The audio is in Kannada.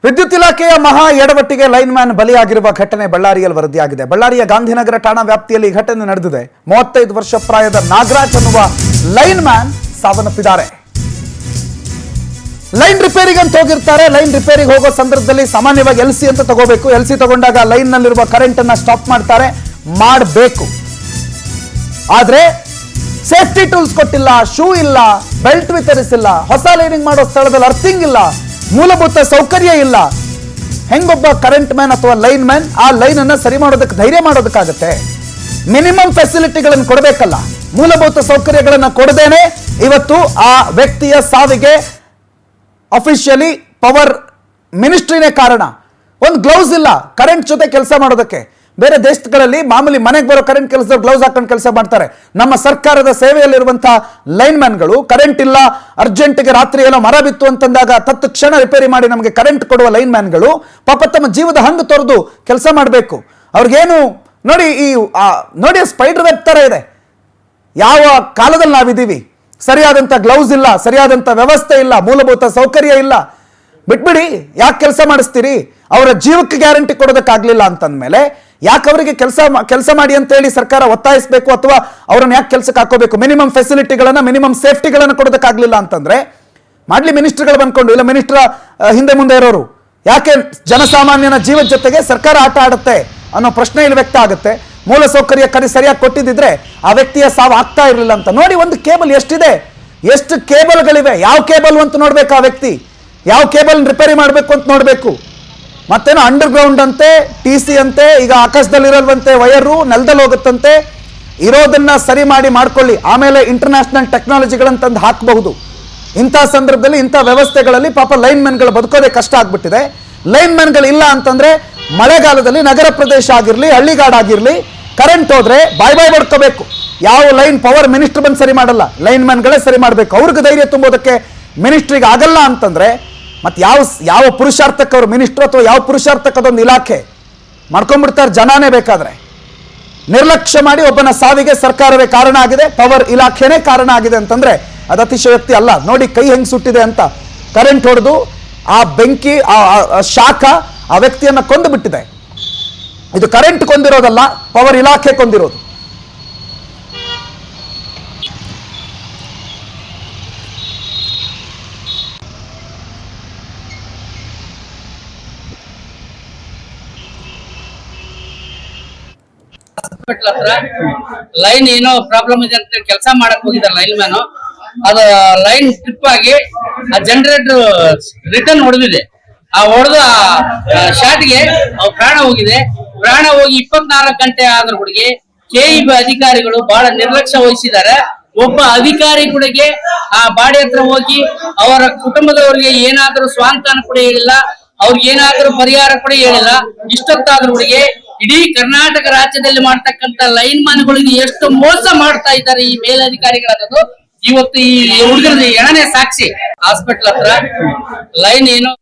ವಿದ್ಯುತ್ ಇಲಾಖೆಯ ಮಹಾ ಎಡವಟ್ಟಿಗೆ ಲೈನ್ ಮ್ಯಾನ್ ಬಲಿಯಾಗಿರುವ ಘಟನೆ ಬಳ್ಳಾರಿಯಲ್ಲಿ ವರದಿಯಾಗಿದೆ. ಬಳ್ಳಾರಿಯ ಗಾಂಧಿನಗರ ಠಾಣಾ ವ್ಯಾಪ್ತಿಯಲ್ಲಿ ಈ ಘಟನೆ ನಡೆದಿದೆ. 35 ವರ್ಷ ಪ್ರಾಯದ ನಾಗರಾಜ್ ಅನ್ನುವ ಲೈನ್ ಮ್ಯಾನ್ ಸಾವನ್ನಪ್ಪಿದ್ದಾರೆ. ಲೈನ್ ರಿಪೇರಿಗೆ ಅಂತ ಹೋಗಿರ್ತಾರೆ. ಲೈನ್ ರಿಪೇರಿಗೆ ಹೋಗೋ ಸಂದರ್ಭದಲ್ಲಿ ಸಾಮಾನ್ಯವಾಗಿ ಎಲ್ಸಿ ಅಂತ ತಗೋಬೇಕು. ಎಲ್ಸಿ ತಗೊಂಡಾಗ ಲೈನ್ ನಲ್ಲಿರುವ ಕರೆಂಟ್ ಅನ್ನ ಸ್ಟಾಪ್ ಮಾಡಬೇಕು. ಆದ್ರೆ ಸೇಫ್ಟಿ ಟೂಲ್ಸ್ ಕೊಟ್ಟಿಲ್ಲ, ಶೂ ಇಲ್ಲ, ಬೆಲ್ಟ್ ವಿತರಿಸಿಲ್ಲ, ಹೊಸ ಲೈನಿಂಗ್ ಮಾಡೋ ಸ್ಥಳದಲ್ಲಿ ಅರ್ಥಿಂಗ್ ಇಲ್ಲ, ಮೂಲಭೂತ ಸೌಕರ್ಯ ಇಲ್ಲ. ಹೆಂಗೊಬ್ಬ ಕರೆಂಟ್ ಮ್ಯಾನ್ ಅಥವಾ ಲೈನ್ ಮ್ಯಾನ್ ಆ ಲೈನ್ ಅನ್ನ ಸರಿ ಮಾಡೋದಕ್ಕೆ ಧೈರ್ಯ ಮಾಡೋದಕ್ಕಾಗತ್ತೆ? ಮಿನಿಮಮ್ ಫೆಸಿಲಿಟಿಗಳನ್ನು ಕೊಡಬೇಕಲ್ಲ. ಮೂಲಭೂತ ಸೌಕರ್ಯಗಳನ್ನು ಕೊಡದೇನೆ ಇವತ್ತು ಆ ವ್ಯಕ್ತಿಯ ಸಾವಿಗೆ ಅಫಿಷಿಯಲಿ ಪವರ್ ಮಿನಿಸ್ಟ್ರಿನೇ ಕಾರಣ. ಒಂದು ಗ್ಲೌಸ್ ಇಲ್ಲ ಕರೆಂಟ್ ಜೊತೆ ಕೆಲಸ ಮಾಡೋದಕ್ಕೆ. ಬೇರೆ ದೇಶಗಳಲ್ಲಿ ಮಾಮೂಲಿ ಮನೆಗೆ ಬರೋ ಕರೆಂಟ್ ಕೆಲಸ ಗ್ಲೌಸ್ ಹಾಕೊಂಡು ಕೆಲಸ ಮಾಡ್ತಾರೆ. ನಮ್ಮ ಸರ್ಕಾರದ ಸೇವೆಯಲ್ಲಿರುವಂತಹ ಲೈನ್ ಮ್ಯಾನ್ಗಳು ಕರೆಂಟ್ ಇಲ್ಲ, ಅರ್ಜೆಂಟ್ಗೆ ರಾತ್ರಿ ಏನೋ ಮರ ಬಿತ್ತು ಅಂತಂದಾಗ ತತ್ಕ್ಷಣ ರಿಪೇರಿ ಮಾಡಿ ನಮಗೆ ಕರೆಂಟ್ ಕೊಡುವ ಲೈನ್ ಮ್ಯಾನ್ಗಳು ಪಾಪ ತಮ್ಮ ಜೀವದ ಹಂಗು ತೊರೆದು ಕೆಲಸ ಮಾಡಬೇಕು. ಅವ್ರಿಗೇನು ನೋಡಿ ಸ್ಪೈಡರ್ ವೆಬ್ ತರ ಇದೆ. ಯಾವ ಕಾಲದಲ್ಲಿ ನಾವಿದ್ದೀವಿ? ಸರಿಯಾದಂಥ ಗ್ಲೌಸ್ ಇಲ್ಲ, ಸರಿಯಾದಂಥ ವ್ಯವಸ್ಥೆ ಇಲ್ಲ, ಮೂಲಭೂತ ಸೌಕರ್ಯ ಇಲ್ಲ. ಬಿಟ್ಬಿಡಿ, ಯಾಕೆ ಕೆಲಸ ಮಾಡಿಸ್ತೀರಿ? ಅವರ ಜೀವಕ್ಕೆ ಗ್ಯಾರಂಟಿ ಕೊಡೋದಕ್ಕಾಗ್ಲಿಲ್ಲ ಅಂತಂದ್ಮೇಲೆ ಯಾಕೆ ಅವರಿಗೆ ಕೆಲಸ ಮಾಡಿ ಅಂತ ಹೇಳಿ ಸರ್ಕಾರ ಒತ್ತಾಯಿಸಬೇಕು? ಅಥವಾ ಅವ್ರನ್ನ ಯಾಕೆ ಕೆಲಸಕ್ಕೆ ಹಾಕೋಬೇಕು? ಮಿನಿಮಮ್ ಫೆಸಿಲಿಟಿಗಳನ್ನ, ಮಿನಿಮಮ್ ಸೇಫ್ಟಿಗಳನ್ನ ಕೊಡೋದಕ್ಕಾಗ್ಲಿಲ್ಲ ಅಂತಂದ್ರೆ ಮಾಡ್ಲಿ ಮಿನಿಸ್ಟರ್ಗಳು ಬಂದ್ಕೊಂಡು. ಇಲ್ಲ ಮಿನಿಸ್ಟರ್ ಹಿಂದೆ ಮುಂದೆ ಇರೋರು ಯಾಕೆ ಜನಸಾಮಾನ್ಯನ ಜೀವದ ಜೊತೆಗೆ ಸರ್ಕಾರ ಆಟ ಆಡುತ್ತೆ ಅನ್ನೋ ಪ್ರಶ್ನೆ ಇಲ್ಲಿ ವ್ಯಕ್ತ ಆಗುತ್ತೆ. ಮೂಲ ಸೌಕರ್ಯ ಸರಿಯಾಗಿ ಕೊಟ್ಟಿದ್ದಿದ್ರೆ ಆ ವ್ಯಕ್ತಿಯ ಸಾವು ಆಗ್ತಾ ಇರಲಿಲ್ಲ ಅಂತ. ನೋಡಿ, ಒಂದು ಕೇಬಲ್ ಎಷ್ಟಿದೆ, ಎಷ್ಟು ಕೇಬಲ್ಗಳಿವೆ, ಯಾವ ಕೇಬಲ್ ಅಂತ ನೋಡ್ಬೇಕು. ಆ ವ್ಯಕ್ತಿ ಯಾವ ಕೇಬಲ್ ರಿಪೇರಿ ಮಾಡಬೇಕು ಅಂತ ನೋಡ್ಬೇಕು. ಮತ್ತೇನೋ ಅಂಡರ್ ಗ್ರೌಂಡ್ ಅಂತೆ, TC ಅಂತೆ, ಈಗ ಆಕಾಶದಲ್ಲಿರಲ್ವಂತೆ ವೈರು, ನೆಲದಲ್ಲಿ ಹೋಗುತ್ತಂತೆ. ಇರೋದನ್ನ ಸರಿ ಮಾಡ್ಕೊಳ್ಳಿ, ಆಮೇಲೆ ಇಂಟರ್ನ್ಯಾಷನಲ್ ಟೆಕ್ನಾಲಜಿಗಳಂತಂದು ಹಾಕಬಹುದು. ಇಂಥ ಸಂದರ್ಭದಲ್ಲಿ ಇಂಥ ವ್ಯವಸ್ಥೆಗಳಲ್ಲಿ ಪಾಪ ಲೈನ್ ಮ್ಯಾನ್ಗಳು ಬದುಕೋದೇ ಕಷ್ಟ ಆಗ್ಬಿಟ್ಟಿದೆ. ಲೈನ್ ಮ್ಯಾನ್ಗಳು ಇಲ್ಲ ಅಂತಂದ್ರೆ ಮಳೆಗಾಲದಲ್ಲಿ ನಗರ ಪ್ರದೇಶ ಆಗಿರ್ಲಿ, ಹಳ್ಳಿಗಾಡಾಗಿರ್ಲಿ, ಕರೆಂಟ್ ಹೋದ್ರೆ ಬಾಯ್ ಬಡ್ಕೋಬೇಕು. ಯಾವ ಲೈನ್ ಪವರ್ ಮಿನಿಸ್ಟರ್ ಬಂದು ಸರಿ ಮಾಡಲ್ಲ, ಲೈನ್ ಮ್ಯಾನ್ಗಳೇ ಸರಿ ಮಾಡಬೇಕು. ಅವ್ರಿಗೆ ಧೈರ್ಯ ತುಂಬೋದಕ್ಕೆ ಮಿನಿಸ್ಟ್ರಿಗೆ ಆಗಲ್ಲ ಅಂತಂದ್ರೆ ಮತ್ತೆ ಯಾವ ಪುರುಷಾರ್ಥಕ್ಕೆ ಅವರು ಮಿನಿಸ್ಟರ್ ಅಥವಾ ಯಾವ ಪುರುಷಾರ್ಥಕ್ಕೆ ಅದೊಂದು ಇಲಾಖೆ ಮಾಡ್ಕೊಂಡ್ಬಿಡ್ತಾರೆ ಜನಾನೇ. ಬೇಕಾದ್ರೆ ನಿರ್ಲಕ್ಷ್ಯ ಮಾಡಿ ಒಬ್ಬನ ಸಾವಿಗೆ ಸರ್ಕಾರವೇ ಕಾರಣ ಆಗಿದೆ, ಪವರ್ ಇಲಾಖೆನೇ ಕಾರಣ ಆಗಿದೆ ಅಂತಂದ್ರೆ ಅದು ಅತಿಶಯೋಕ್ತಿ ಅಲ್ಲ. ನೋಡಿ ಕೈ ಹೆಂಗ್ ಸುಟ್ಟಿದೆ ಅಂತ. ಕರೆಂಟ್ ಹೊಡೆದು ಆ ಬೆಂಕಿ, ಆ ಶಾಖ ಆ ವ್ಯಕ್ತಿಯನ್ನ ಕೊಂದು ಬಿಟ್ಟಿದೆ. ಇದು ಕರೆಂಟ್ ಕೊಂದಿರೋದಲ್ಲ, ಪವರ್ ಇಲಾಖೆ ಕೊಂದಿರೋದು. ಲೈನ್ ಏನೋ ಪ್ರಾಬ್ಲಮ್ ಇದೆ ಅಂತ ಕೆಲಸ ಮಾಡಕ್ ಹೋಗಿದ್ದಾರೆ ಲೈನ್ ಮ್ಯಾನ್. ಅದು ಲೈನ್ ಟ್ರಿಪ್ ಆಗಿ ಆ ಜನರೇಟರ್ ರಿಟರ್ನ್ ಹೊಡೆದಿದೆ. ಆ ಹೊಡೆದ ಶಾಟ್ಗೆ ಪ್ರಾಣ ಹೋಗಿದೆ. ಪ್ರಾಣ ಹೋಗಿ 24 ಗಂಟೆ ಆದ್ರೂ ಕೂಡ KEB ಅಧಿಕಾರಿಗಳು ಬಹಳ ನಿರ್ಲಕ್ಷ್ಯ ವಹಿಸಿದ್ದಾರೆ. ಒಬ್ಬ ಅಧಿಕಾರಿ ಕೂಡ ಆ ಬಾಡಿ ಹತ್ರ ಹೋಗಿ ಅವರ ಕುಟುಂಬದವರಿಗೆ ಏನಾದ್ರೂ ಸ್ವಾಂತನ ಕೂಡ ಹೇಳಿಲ್ಲ, ಅವ್ರಿಗೆ ಏನಾದ್ರೂ ಪರಿಹಾರ ಕೂಡ ಹೇಳಿಲ್ಲ. ಇಷ್ಟೊತ್ತಾದ್ರೂ ಕೂಡ ಇಡೀ ಕರ್ನಾಟಕ ರಾಜ್ಯದಲ್ಲಿ ಮಾಡ್ತಕ್ಕಂತ ಲೈನ್ ಮ್ಯಾನ್ಗಳಿಗೆ ಎಷ್ಟು ಮೋಸ ಮಾಡ್ತಾ ಇದ್ದಾರೆ ಈ ಮೇಲಧಿಕಾರಿಗಳನ್ನೋದು ಇವತ್ತು ಈ ಹುಡುಗರ 2ನೇ ಸಾಕ್ಷಿ. ಹಾಸ್ಪಿಟಲ್ ಹತ್ರ ಲೈನ್ ಏನು